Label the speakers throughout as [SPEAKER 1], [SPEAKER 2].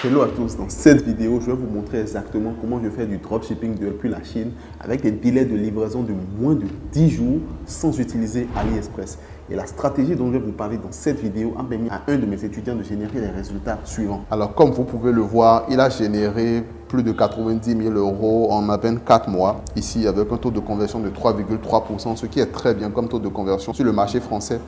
[SPEAKER 1] Hello à tous, dans cette vidéo, je vais vous montrer exactement comment je fais du dropshipping depuis la Chine avec des délais de livraison de moins de 10 jours sans utiliser AliExpress. Et la stratégie dont je vais vous parler dans cette vidéo a permis à un de mes étudiants de générer les résultats suivants. Alors comme vous pouvez le voir, il a généré plus de 90 000 € en à peine 4 mois, ici avec un taux de conversion de 3,3%, ce qui est très bien comme taux de conversion sur le marché français.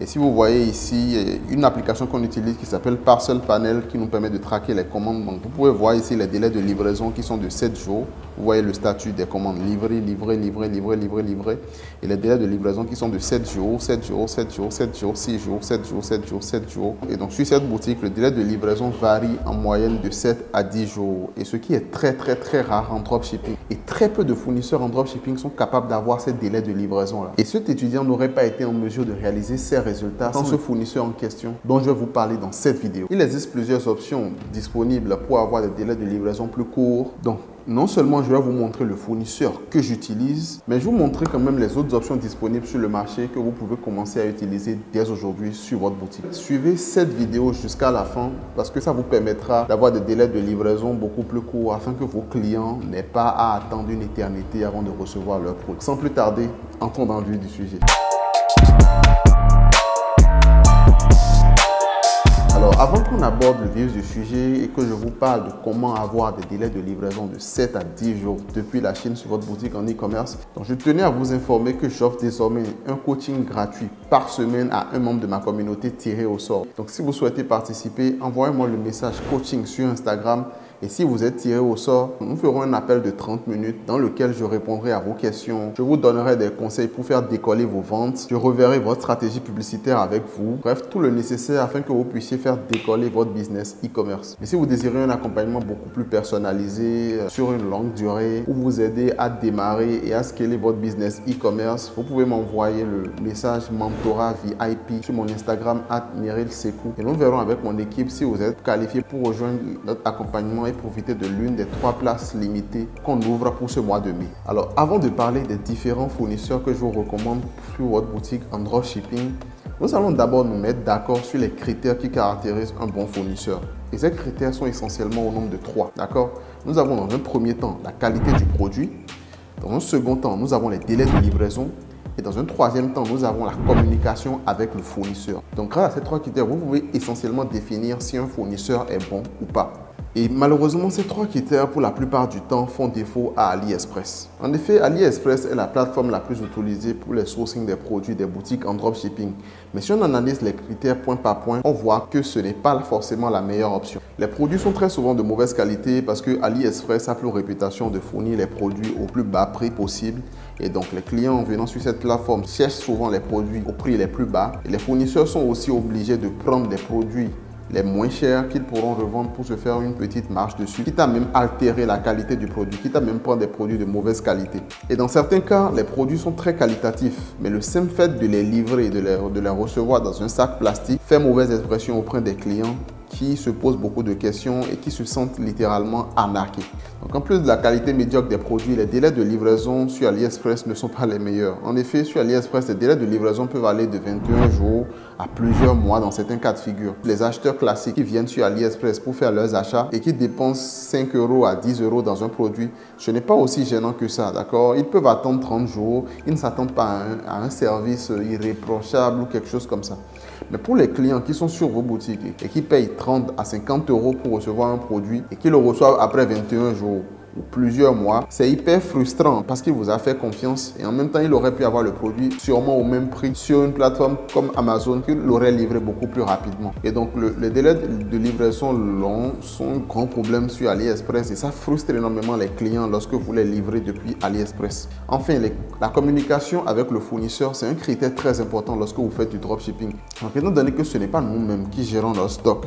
[SPEAKER 1] Et si vous voyez ici une application qu'on utilise qui s'appelle Parcel Panel qui nous permet de traquer les commandes. Donc vous pouvez voir ici les délais de livraison qui sont de 7 jours. Vous voyez le statut des commandes livrées, livrées, livrées, livrées, livrées, livrées. Et les délais de livraison qui sont de 7 jours, 7 jours, 7 jours, 7 jours, 6 jours, 7 jours, 7 jours, 7 jours. Et donc sur cette boutique, le délai de livraison varie en moyenne de 7 à 10 jours. Et ce qui est très rare en dropshipping. Et très peu de fournisseurs en dropshipping sont capables d'avoir ces délais de livraison là. Et cet étudiant n'aurait pas été en mesure de réaliser ces résultats sans ce fournisseur en question dont je vais vous parler dans cette vidéo. Il existe plusieurs options disponibles pour avoir des délais de livraison plus courts. Donc, non seulement je vais vous montrer le fournisseur que j'utilise, mais je vais vous montrer quand même les autres options disponibles sur le marché que vous pouvez commencer à utiliser dès aujourd'hui sur votre boutique. Suivez cette vidéo jusqu'à la fin parce que ça vous permettra d'avoir des délais de livraison beaucoup plus courts afin que vos clients n'aient pas à attendre une éternité avant de recevoir leur produit. Sans plus tarder, entrons dans le vif du sujet. Alors, avant qu'on aborde le vif du sujet et que je vous parle de comment avoir des délais de livraison de 7 à 10 jours depuis la Chine sur votre boutique en e-commerce, je tenais à vous informer que j'offre désormais un coaching gratuit par semaine à un membre de ma communauté tiré au sort. Donc, si vous souhaitez participer, envoyez-moi le message coaching sur Instagram. Et si vous êtes tiré au sort, nous ferons un appel de 30 minutes dans lequel je répondrai à vos questions. Je vous donnerai des conseils pour faire décoller vos ventes. Je reverrai votre stratégie publicitaire avec vous. Bref, tout le nécessaire afin que vous puissiez faire décoller votre business e-commerce. Mais si vous désirez un accompagnement beaucoup plus personnalisé sur une longue durée pour vous aider à démarrer et à scaler votre business e-commerce, vous pouvez m'envoyer le message mentorat VIP sur mon Instagram @MirelSekou. Et nous verrons avec mon équipe si vous êtes qualifié pour rejoindre notre accompagnement et profiter de l'une des 3 places limitées qu'on ouvre pour ce mois de mai. Alors, avant de parler des différents fournisseurs que je vous recommande sur votre boutique en dropshipping, nous allons d'abord nous mettre d'accord sur les critères qui caractérisent un bon fournisseur. Et ces critères sont essentiellement au nombre de 3, d'accord? Nous avons dans un premier temps la qualité du produit. Dans un second temps, nous avons les délais de livraison. Et dans un troisième temps, nous avons la communication avec le fournisseur. Donc, grâce à ces 3 critères, vous pouvez essentiellement définir si un fournisseur est bon ou pas. Et malheureusement, ces 3 critères, pour la plupart du temps, font défaut à AliExpress. En effet, AliExpress est la plateforme la plus utilisée pour les sourcing des produits des boutiques en dropshipping. Mais si on analyse les critères point par point, on voit que ce n'est pas forcément la meilleure option. Les produits sont très souvent de mauvaise qualité parce que AliExpress a pour réputation de fournir les produits au plus bas prix possible. Et donc, les clients en venant sur cette plateforme cherchent souvent les produits au prix les plus bas. Et les fournisseurs sont aussi obligés de prendre des produits les moins chers qu'ils pourront revendre pour se faire une petite marge dessus, quitte à même altérer la qualité du produit, quitte à même prendre des produits de mauvaise qualité. Et dans certains cas, les produits sont très qualitatifs, mais le simple fait de les livrer et de les recevoir dans un sac plastique fait mauvaise expression auprès des clients qui se posent beaucoup de questions et qui se sentent littéralement arnaqués. Donc, en plus de la qualité médiocre des produits, les délais de livraison sur AliExpress ne sont pas les meilleurs. En effet, sur AliExpress, les délais de livraison peuvent aller de 21 jours à plusieurs mois dans certains cas de figure. Les acheteurs classiques qui viennent sur AliExpress pour faire leurs achats et qui dépensent 5 € à 10 € dans un produit, ce n'est pas aussi gênant que ça, d'accord? Ils peuvent attendre 30 jours, ils ne s'attendent pas à un service irréprochable ou quelque chose comme ça. Mais pour les clients qui sont sur vos boutiques et qui payent 30 à 50 € pour recevoir un produit et qui le reçoivent après 21 jours ou plusieurs mois, c'est hyper frustrant parce qu'il vous a fait confiance et en même temps, il aurait pu avoir le produit sûrement au même prix sur une plateforme comme Amazon qui l'aurait livré beaucoup plus rapidement. Et donc, les délais de livraison longs sont un grand problème sur AliExpress et ça frustre énormément les clients lorsque vous les livrez depuis AliExpress. Enfin, la communication avec le fournisseur, c'est un critère très important lorsque vous faites du dropshipping. Donc, étant donné que ce n'est pas nous-mêmes qui gérons leur stock,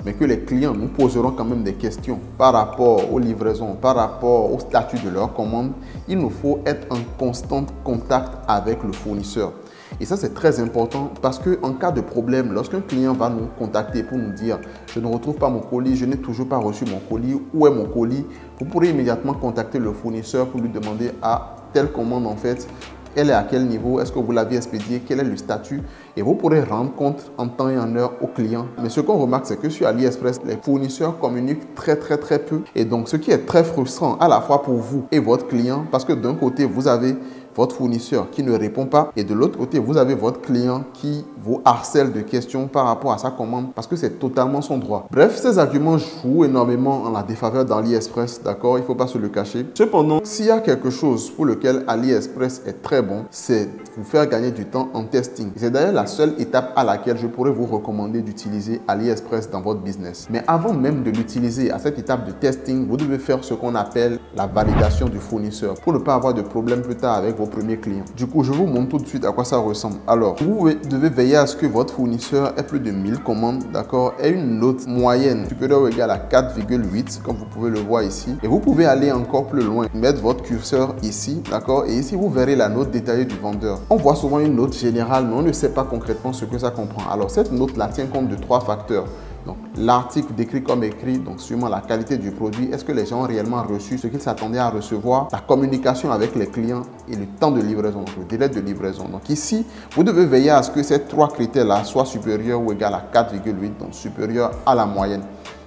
[SPEAKER 1] mais que les clients nous poseront quand même des questions par rapport aux livraisons, par rapport au statut de leur commande, il nous faut être en constant contact avec le fournisseur. Et ça, c'est très important parce qu'en cas de problème, lorsqu'un client va nous contacter pour nous dire « je ne retrouve pas mon colis, je n'ai toujours pas reçu mon colis, où est mon colis ?», vous pourrez immédiatement contacter le fournisseur pour lui demander « ah, telle commande en fait, elle est à quel niveau, est-ce que vous l'avez expédiée, quel est le statut, et vous pourrez rendre compte en temps et en heure aux clients. Mais ce qu'on remarque, c'est que sur AliExpress, les fournisseurs communiquent très peu, et donc ce qui est très frustrant à la fois pour vous et votre client, parce que d'un côté, vous avez votre fournisseur qui ne répond pas et de l'autre côté, vous avez votre client qui vous harcèle de questions par rapport à sa commande parce que c'est totalement son droit. Bref, ces arguments jouent énormément en la défaveur d'AliExpress, d'accord? Il ne faut pas se le cacher. Cependant, s'il y a quelque chose pour lequel AliExpress est très bon, c'est vous faire gagner du temps en testing. C'est d'ailleurs la seule étape à laquelle je pourrais vous recommander d'utiliser AliExpress dans votre business. Mais avant même de l'utiliser à cette étape de testing, vous devez faire ce qu'on appelle la validation du fournisseur pour ne pas avoir de problème plus tard avec vos premiers clients. Du coup, je vous montre tout de suite à quoi ça ressemble. Alors, vous devez veiller à ce que votre fournisseur ait plus de 1000 commandes, d'accord, ait une note moyenne supérieure ou égale à 4,8, comme vous pouvez le voir ici. Et vous pouvez aller encore plus loin, mettre votre curseur ici, d'accord, et ici, vous verrez la note détaillée du vendeur. On voit souvent une note générale, mais on ne sait pas concrètement ce que ça comprend. Alors, cette note-là tient compte de 3 facteurs. Donc, l'article décrit comme écrit, donc sûrement la qualité du produit, est-ce que les gens ont réellement reçu ce qu'ils s'attendaient à recevoir, la communication avec les clients et le temps de livraison, donc le délai de livraison. Donc ici, vous devez veiller à ce que ces 3 critères-là soient supérieurs ou égaux à 4,8, donc supérieurs à la moyenne.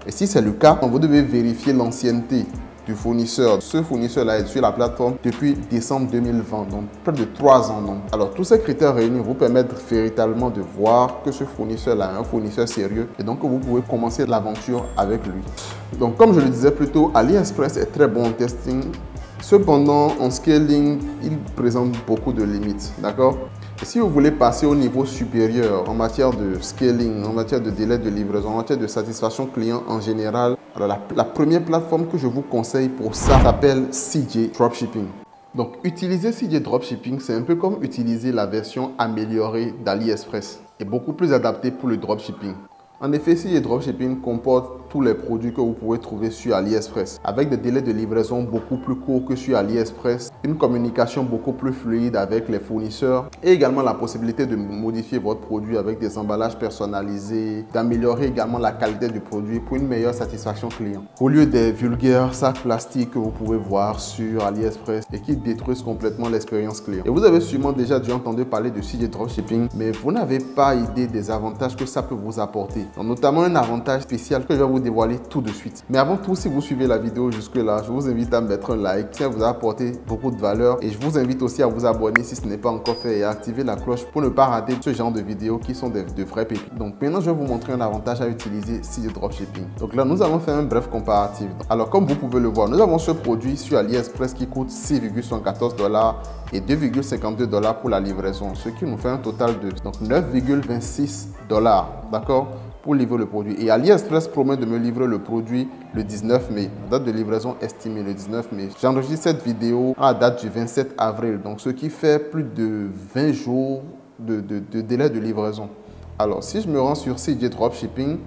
[SPEAKER 1] Et si c'est le cas, vous devez vérifier l'ancienneté du fournisseur. Ce fournisseur-là est sur la plateforme depuis décembre 2020, donc près de 3 ans. Donc. Alors, tous ces critères réunis vous permettent véritablement de voir que ce fournisseur-là est un fournisseur sérieux et donc que vous pouvez commencer l'aventure avec lui. Donc, comme je le disais plus tôt, AliExpress est très bon en testing. Cependant, en scaling, il présente beaucoup de limites, d'accord? Et si vous voulez passer au niveau supérieur en matière de scaling, en matière de délai de livraison, en matière de satisfaction client en général, alors la première plateforme que je vous conseille pour ça s'appelle CJ Dropshipping. Donc, utiliser CJ Dropshipping, c'est un peu comme utiliser la version améliorée d'AliExpress et beaucoup plus adaptée pour le dropshipping. En effet, CJ Dropshipping comporte tous les produits que vous pouvez trouver sur AliExpress avec des délais de livraison beaucoup plus courts que sur AliExpress, une communication beaucoup plus fluide avec les fournisseurs et également la possibilité de modifier votre produit avec des emballages personnalisés, d'améliorer également la qualité du produit pour une meilleure satisfaction client. Au lieu des vulgaires sacs plastiques que vous pouvez voir sur AliExpress et qui détruisent complètement l'expérience client. Et vous avez sûrement déjà dû entendre parler de CJ Dropshipping, mais vous n'avez pas idée des avantages que ça peut vous apporter. Donc, notamment un avantage spécial que je vais vous dévoiler tout de suite. Mais avant tout, si vous suivez la vidéo jusque là, je vous invite à mettre un like qui va vous apporter beaucoup de valeur et je vous invite aussi à vous abonner si ce n'est pas encore fait et à activer la cloche pour ne pas rater ce genre de vidéos qui sont de vrais pépites. Donc maintenant, je vais vous montrer un avantage à utiliser CJ Dropshipping. Donc là, nous allons faire un bref comparatif. Alors comme vous pouvez le voir, nous avons ce produit sur AliExpress qui coûte 6,114 $ et 2,52 $ pour la livraison, ce qui nous fait un total de 9,26 $, d'accord, pour livrer le produit. Et AliExpress promet de me livrer le produit le 19 mai. Date de livraison estimée le 19 mai. J'enregistre cette vidéo à la date du 27 avril. Donc, ce qui fait plus de 20 jours de délai de livraison. Alors, si je me rends sur CJ Dropshipping,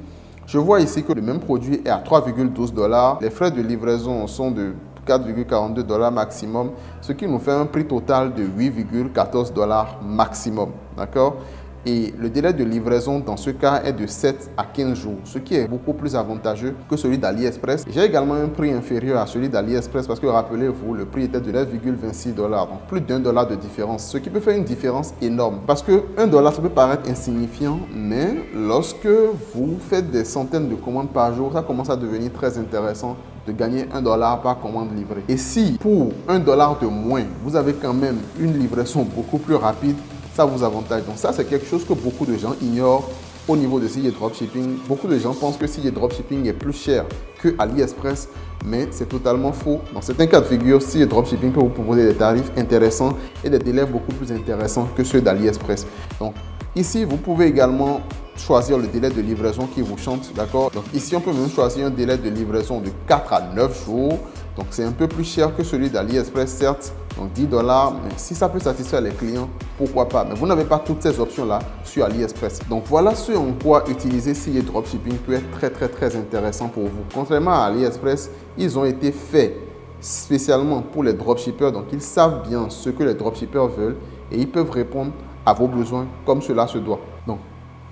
[SPEAKER 1] je vois ici que le même produit est à 3,12 $. Les frais de livraison sont de 4,42 $ maximum, ce qui nous fait un prix total de 8,14 $ maximum. D'accord? Et le délai de livraison dans ce cas est de 7 à 15 jours, ce qui est beaucoup plus avantageux que celui d'AliExpress. J'ai également un prix inférieur à celui d'AliExpress parce que rappelez-vous, le prix était de 9,26 $, donc plus d'1 $ de différence, ce qui peut faire une différence énorme. Parce que 1 $, ça peut paraître insignifiant, mais lorsque vous faites des centaines de commandes par jour, ça commence à devenir très intéressant de gagner 1 $ par commande livrée. Et si pour 1 $ de moins, vous avez quand même une livraison beaucoup plus rapide, ça vous avantage. Donc ça, c'est quelque chose que beaucoup de gens ignorent au niveau de CJ Dropshipping. Beaucoup de gens pensent que CJ Dropshipping est plus cher que AliExpress, mais c'est totalement faux. Dans certains cas de figure, CJ Dropshipping peut vous proposer des tarifs intéressants et des délais beaucoup plus intéressants que ceux d'AliExpress. Donc ici, vous pouvez également choisir le délai de livraison qui vous chante, d'accord? Donc ici, on peut même choisir un délai de livraison de 4 à 9 jours. Donc c'est un peu plus cher que celui d'AliExpress, certes, donc 10 $, mais si ça peut satisfaire les clients, pourquoi pas? Mais vous n'avez pas toutes ces options-là sur AliExpress. Donc voilà ce en quoi utiliser CJ Dropshipping peut être très intéressant pour vous. Contrairement à AliExpress, ils ont été faits spécialement pour les dropshippers, donc ils savent bien ce que les dropshippers veulent et ils peuvent répondre à vos besoins comme cela se doit. Donc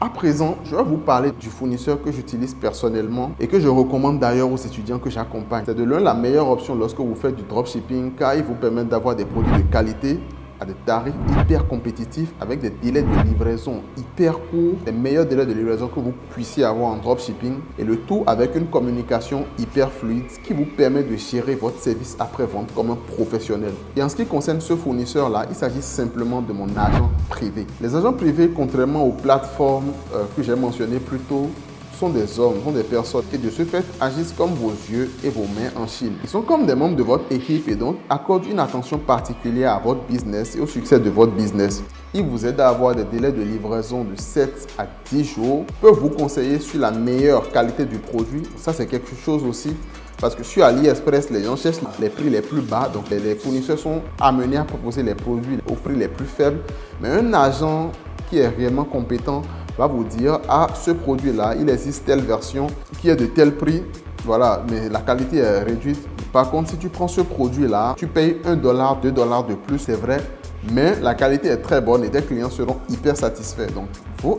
[SPEAKER 1] à présent, je vais vous parler du fournisseur que j'utilise personnellement et que je recommande d'ailleurs aux étudiants que j'accompagne. C'est de loin la meilleure option lorsque vous faites du dropshipping car il vous permet d'avoir des produits de qualité à des tarifs hyper compétitifs avec des délais de livraison hyper courts, les meilleurs délais de livraison que vous puissiez avoir en dropshipping et le tout avec une communication hyper fluide qui vous permet de gérer votre service après-vente comme un professionnel. Et en ce qui concerne ce fournisseur-là, il s'agit simplement de mon agent privé. Les agents privés, contrairement aux plateformes que j'ai mentionnées plus tôt, sont des hommes, sont des personnes qui de ce fait agissent comme vos yeux et vos mains en Chine. Ils sont comme des membres de votre équipe et donc accordent une attention particulière à votre business et au succès de votre business. Ils vous aident à avoir des délais de livraison de 7 à 10 jours, peuvent vous conseiller sur la meilleure qualité du produit. Ça, c'est quelque chose aussi parce que sur AliExpress, les gens cherchent les prix les plus bas, donc les fournisseurs sont amenés à proposer les produits au prix les plus faibles. Mais un agent qui est réellement compétent va vous dire, ah, ce produit-là, il existe telle version qui est de tel prix, voilà, mais la qualité est réduite. Par contre, si tu prends ce produit-là, tu payes $1, $2 de plus, c'est vrai, mais la qualité est très bonne et tes clients seront hyper satisfaits. Donc,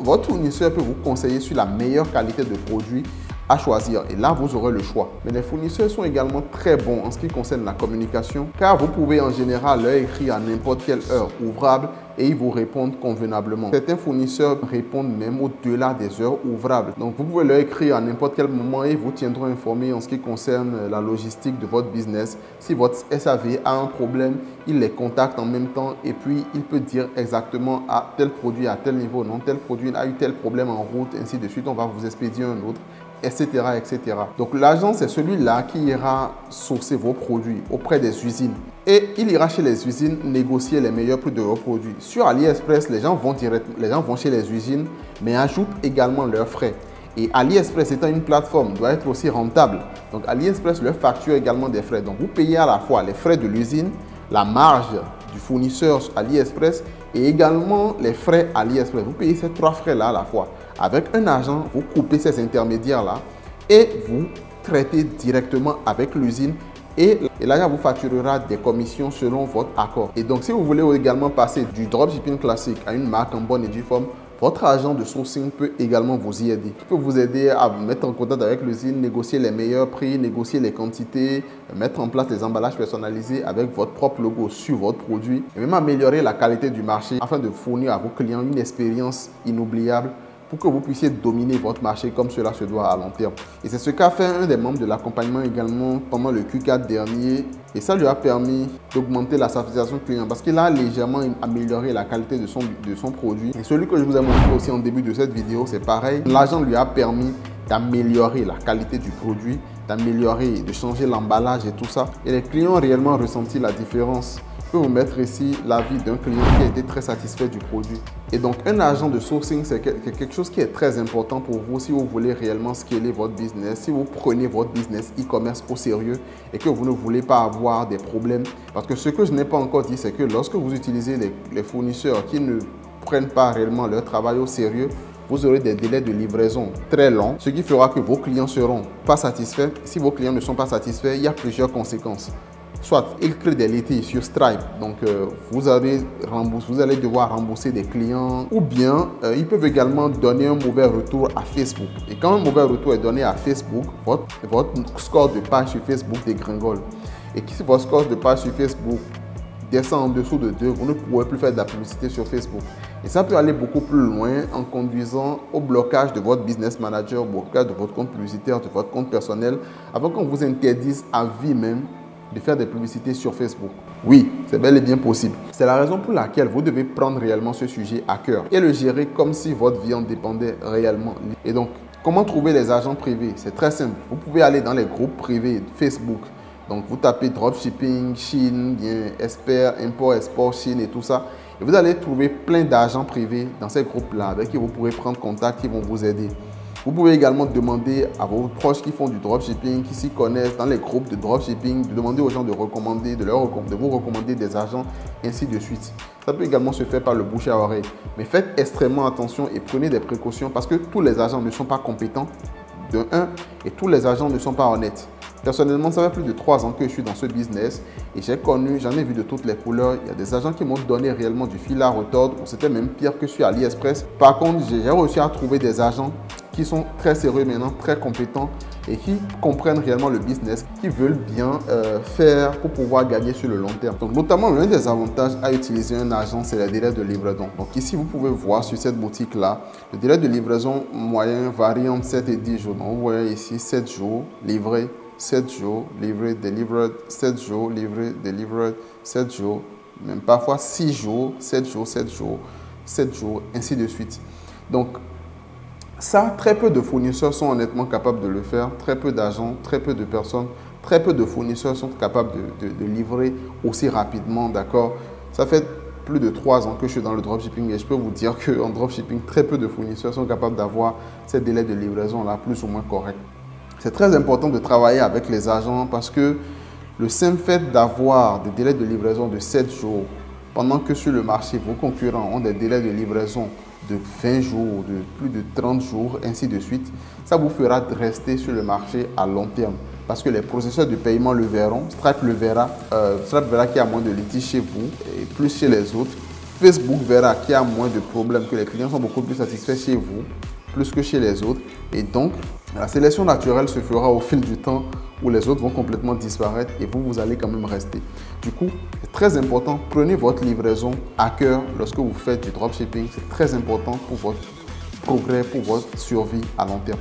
[SPEAKER 1] votre fournisseur peut vous conseiller sur la meilleure qualité de produit à choisir et là vous aurez le choix. Mais les fournisseurs sont également très bons en ce qui concerne la communication car vous pouvez en général leur écrire à n'importe quelle heure ouvrable et ils vous répondent convenablement. Certains fournisseurs répondent même au-delà des heures ouvrables. Donc vous pouvez leur écrire à n'importe quel moment et ils vous tiendront informés en ce qui concerne la logistique de votre business. Si votre SAV a un problème, il les contacte en même temps et puis il peut dire exactement à tel produit à tel niveau, non, tel produit a eu tel problème en route, ainsi de suite, on va vous expédier un autre, etc., etc. Donc l'agent, c'est celui-là qui ira sourcer vos produits auprès des usines et il ira chez les usines négocier les meilleurs prix de vos produits. Sur AliExpress, les gens vont chez les usines mais ajoutent également leurs frais. Et AliExpress étant une plateforme doit être aussi rentable. Donc AliExpress leur facture également des frais. Donc vous payez à la fois les frais de l'usine, la marge du fournisseur AliExpress et également les frais AliExpress. Vous payez ces 3 frais-là à la fois. Avec un agent, vous coupez ces intermédiaires-là et vous traitez directement avec l'usine et l'agent vous facturera des commissions selon votre accord. Et donc, si vous voulez également passer du dropshipping classique à une marque en bonne et due forme, votre agent de sourcing peut également vous y aider. Il peut vous aider à vous mettre en contact avec l'usine, négocier les meilleurs prix, négocier les quantités, mettre en place des emballages personnalisés avec votre propre logo sur votre produit et même améliorer la qualité du marché afin de fournir à vos clients une expérience inoubliable pour que vous puissiez dominer votre marché comme cela se doit à long terme. Et c'est ce qu'a fait un des membres de l'accompagnement également pendant le Q4 dernier. Et ça lui a permis d'augmenter la satisfaction client parce qu'il a légèrement amélioré la qualité de son produit. Et celui que je vous ai montré aussi en début de cette vidéo, c'est pareil. L'agent lui a permis d'améliorer la qualité du produit, de changer l'emballage et tout ça. Et les clients ont réellement ressenti la différence. Je peux vous mettre ici l'avis d'un client qui a été très satisfait du produit. Et donc, un agent de sourcing, c'est quelque chose qui est très important pour vous si vous voulez réellement scaler votre business, si vous prenez votre business e-commerce au sérieux et que vous ne voulez pas avoir des problèmes. Parce que ce que je n'ai pas encore dit, c'est que lorsque vous utilisez les fournisseurs qui ne prennent pas réellement leur travail au sérieux, vous aurez des délais de livraison très longs, ce qui fera que vos clients ne seront pas satisfaits. Si vos clients ne sont pas satisfaits, il y a plusieurs conséquences. Soit ils créent des litiges sur Stripe, donc vous allez devoir rembourser des clients, ou bien ils peuvent également donner un mauvais retour à Facebook. Et quand un mauvais retour est donné à Facebook, votre score de page sur Facebook dégringole. Et si votre score de page sur Facebook descend en dessous de 2, vous ne pourrez plus faire de la publicité sur Facebook. Et ça peut aller beaucoup plus loin en conduisant au blocage de votre business manager, au blocage de votre compte publicitaire, de votre compte personnel, avant qu'on vous interdise à vie même de faire des publicités sur Facebook. Oui, c'est bel et bien possible. C'est la raison pour laquelle vous devez prendre réellement ce sujet à cœur et le gérer comme si votre vie en dépendait réellement. Et donc, comment trouver les agents privés? C'est très simple. Vous pouvez aller dans les groupes privés Facebook. Donc, vous tapez dropshipping, Chine, bien expert, import, export, Chine et tout ça. Et vous allez trouver plein d'agents privés dans ces groupes-là avec qui vous pourrez prendre contact, qui vont vous aider. Vous pouvez également demander à vos proches qui font du dropshipping, qui s'y connaissent dans les groupes de dropshipping, de demander aux gens de vous recommander des agents, ainsi de suite. Ça peut également se faire par le bouche à oreille. Mais faites extrêmement attention et prenez des précautions parce que tous les agents ne sont pas compétents, de 1, et tous les agents ne sont pas honnêtes. Personnellement, ça fait plus de 3 ans que je suis dans ce business et j'en ai vu de toutes les couleurs. Il y a des agents qui m'ont donné réellement du fil à retordre, ou c'était même pire que sur AliExpress. Par contre, j'ai réussi à trouver des agents qui sont très sérieux maintenant, très compétents, et qui comprennent réellement le business, qui veulent bien faire pour pouvoir gagner sur le long terme. Donc notamment, l'un des avantages à utiliser un agent, c'est le délai de livraison. Donc ici, vous pouvez voir sur cette boutique-là, le délai de livraison moyen varie entre 7 et 10 jours. Donc vous voyez ici 7 jours, livré, 7 jours, livré, delivered, 7 jours, livré, delivered, 7 jours, même parfois 6 jours, 7 jours, 7 jours, 7 jours, ainsi de suite. Donc, ça, très peu de fournisseurs sont honnêtement capables de le faire. Très peu d'agents, très peu de personnes, très peu de fournisseurs sont capables de livrer aussi rapidement, d'accord? Ça fait plus de 3 ans que je suis dans le dropshipping et je peux vous dire qu'en dropshipping, très peu de fournisseurs sont capables d'avoir ces délais de livraison-là plus ou moins corrects. C'est très important de travailler avec les agents parce que le simple fait d'avoir des délais de livraison de 7 jours, pendant que sur le marché, vos concurrents ont des délais de livraison de 20 jours, de plus de 30 jours, ainsi de suite, ça vous fera rester sur le marché à long terme. Parce que les processeurs de paiement le verront, Stripe le verra, Stripe verra qu'il y a moins de litiges chez vous et plus chez les autres. Facebook verra qu'il y a moins de problèmes, que les clients sont beaucoup plus satisfaits chez vous, plus que chez les autres. Et donc, la sélection naturelle se fera au fil du temps où les autres vont complètement disparaître et vous allez quand même rester. Du coup, c'est très important, prenez votre livraison à cœur lorsque vous faites du dropshipping. C'est très important pour votre progrès, pour votre survie à long terme.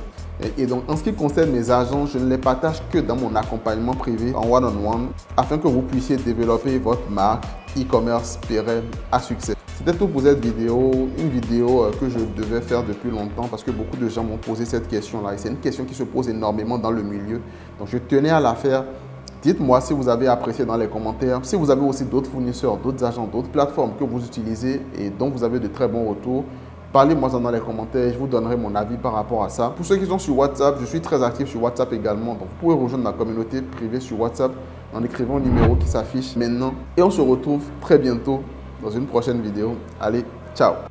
[SPEAKER 1] Et donc, en ce qui concerne mes agents, je ne les partage que dans mon accompagnement privé en one-on-one afin que vous puissiez développer votre marque e-commerce pérenne à succès. C'était tout pour cette vidéo, une vidéo que je devais faire depuis longtemps parce que beaucoup de gens m'ont posé cette question-là et c'est une question qui se pose énormément dans le milieu. Donc, je tenais à la faire. Dites-moi si vous avez apprécié dans les commentaires, si vous avez aussi d'autres fournisseurs, d'autres agents, d'autres plateformes que vous utilisez et dont vous avez de très bons retours. Parlez-moi dans les commentaires, je vous donnerai mon avis par rapport à ça. Pour ceux qui sont sur WhatsApp, je suis très actif sur WhatsApp également. Donc, vous pouvez rejoindre ma communauté privée sur WhatsApp en écrivant le numéro qui s'affiche maintenant. Et on se retrouve très bientôt dans une prochaine vidéo. Allez, ciao!